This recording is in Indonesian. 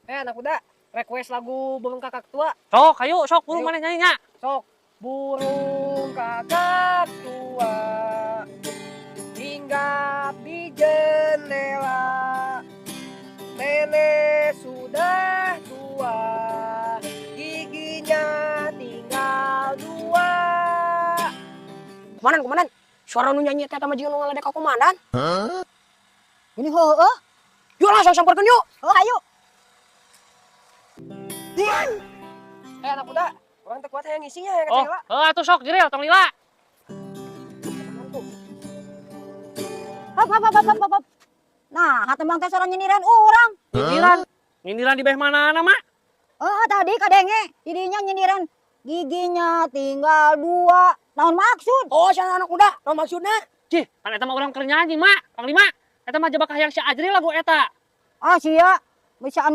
Anak muda, request lagu Burung Kakak Tua. Sok, ayo, sok, burung Ayo. mana nyanyinya? Sok. Burung kakak tua hinggap di jendela. Nenek sudah tua, giginya tinggal dua. Komandan, suara nu nyanyi teh sama jeung nu ngaledek ka komandan. Ini heueuh. Yuk langsung samperkeun yuk. Ayo. Anak muda, orang teh kuat hayang ngisinya ya Oh, kecewa. atuh sok, jiril, tong lila. Hap. Nah, hatemang teh sorang nyindiran urang. Nyindiran di beh mana mak? Tadi kadenge didinya nyindiran giginya tinggal dua. Naon maksud? Oh, sana anak muda, naon maksudna? Cih, kan eta mah urang keur nyanyi, mak. Panglima, eta mah jebak hayang si Ajril lagu eta. Sia, bisaan